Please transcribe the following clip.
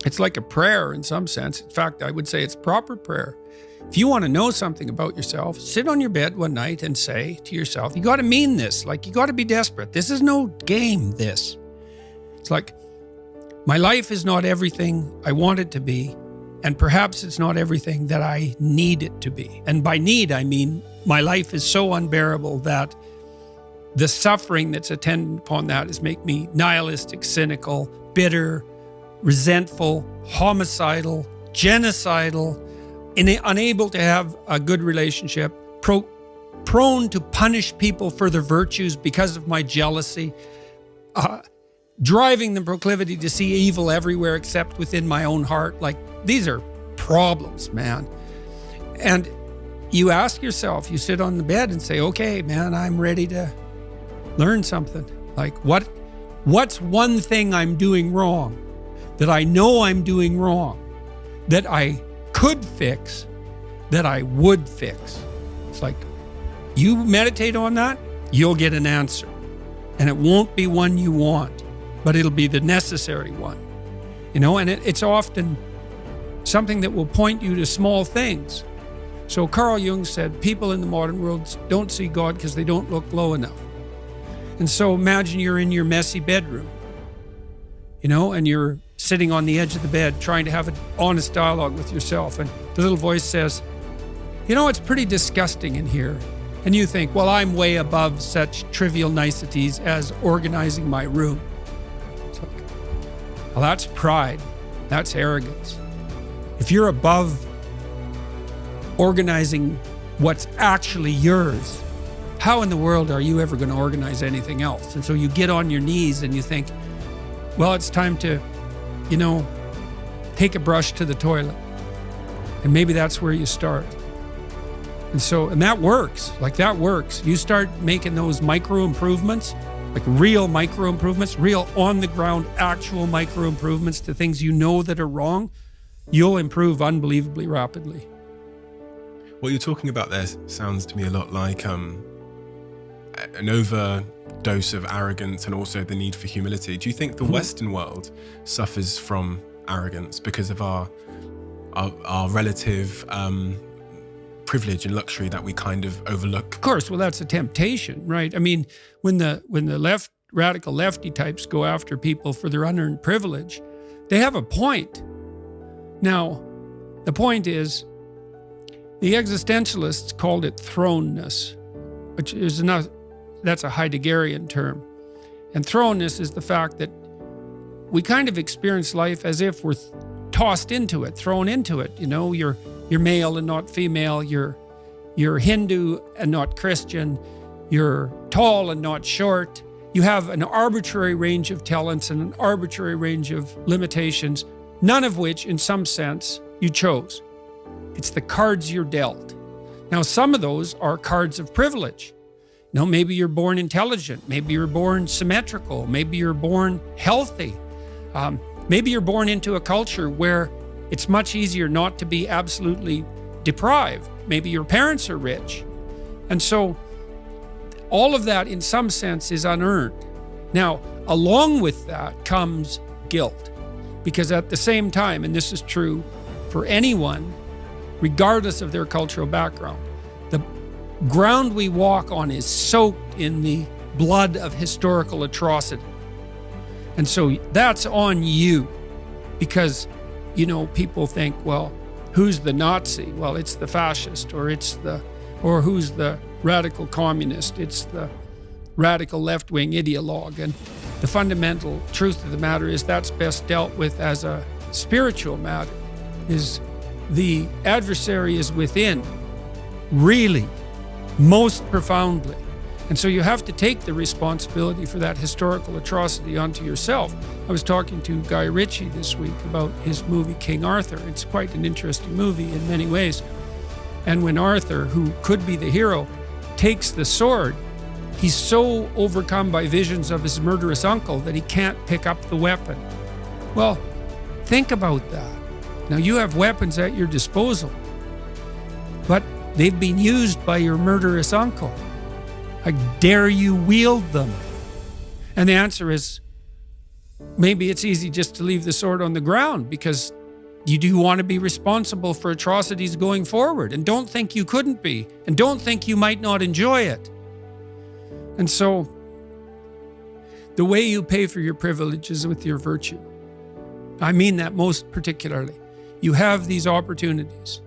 It's like a prayer in some sense. In fact, I would say it's proper prayer. If you want to know something about yourself, sit on your bed one night and say to yourself, you got to mean this. Like, you got to be desperate. This is no game, this. It's like, my life is not everything I want it to be, and perhaps it's not everything that I need it to be. And by need, I mean my life is so unbearable that the suffering that's attendant upon that is make me nihilistic, cynical, bitter, resentful, homicidal, genocidal, unable to have a good relationship, prone to punish people for their virtues because of my jealousy, driving the proclivity to see evil everywhere except within my own heart. Like, these are problems, man. And you ask yourself, you sit on the bed and say, okay, man, I'm ready to learn something. Like, what's one thing I'm doing wrong that I know I'm doing wrong, that I could fix, that I would fix? It's like, you meditate on that, you'll get an answer. And it won't be one you want, but it'll be the necessary one. You know, and it's often something that will point you to small things. So Carl Jung said, people in the modern world don't see God because they don't look low enough. And so imagine you're in your messy bedroom, you know, and you're sitting on the edge of the bed trying to have an honest dialogue with yourself. And the little voice says, you know, it's pretty disgusting in here. And you think, well, I'm way above such trivial niceties as organizing my room. It's like, well, that's pride. That's arrogance. If you're above organizing what's actually yours, how in the world are you ever going to organize anything else? And so you get on your knees and you think, well, it's time to, you know, take a brush to the toilet. And maybe that's where you start. And that works. Like, that works. You start making those micro improvements, like real micro improvements, real on the ground, actual micro improvements to things you know that are wrong, you'll improve unbelievably rapidly. What you're talking about there sounds to me a lot like an overdose of arrogance and also the need for humility. Do you think the Western world suffers from arrogance because of our relative privilege and luxury that we kind of overlook? Of course, well, that's a temptation, right? I mean, when the radical lefty types go after people for their unearned privilege, they have a point. Now, the point is, the existentialists called it thrownness, which is that's a Heideggerian term. And thrownness is the fact that we kind of experience life as if we're tossed into it, thrown into it. You know, you're male and not female, you're Hindu and not Christian, you're tall and not short. You have an arbitrary range of talents and an arbitrary range of limitations, none of which, in some sense, you chose. It's the cards you're dealt. Now, some of those are cards of privilege. You know, maybe you're born intelligent, maybe you're born symmetrical, maybe you're born healthy. Maybe you're born into a culture where it's much easier not to be absolutely deprived. Maybe your parents are rich. And so all of that, in some sense, is unearned. Now, along with that comes guilt. Because at the same time, and this is true for anyone, regardless of their cultural background, the ground we walk on is soaked in the blood of historical atrocity. And so that's on you. Because, you know, people think, well, who's the Nazi? Well, it's the fascist, or who's the radical communist? It's the radical left-wing ideologue. And the fundamental truth of the matter is that's best dealt with as a spiritual matter. Is the adversary is within, really, most profoundly. And so you have to take the responsibility for that historical atrocity onto yourself. I was talking to Guy Ritchie this week about his movie King Arthur. It's quite an interesting movie in many ways. And when Arthur, who could be the hero, takes the sword, he's so overcome by visions of his murderous uncle that he can't pick up the weapon. Well, think about that. Now, you have weapons at your disposal, but they've been used by your murderous uncle. How dare you wield them? And the answer is, maybe it's easy just to leave the sword on the ground because you do want to be responsible for atrocities going forward, and don't think you couldn't be, and don't think you might not enjoy it. And so the way you pay for your privilege is with your virtue. I mean that most particularly. You have these opportunities.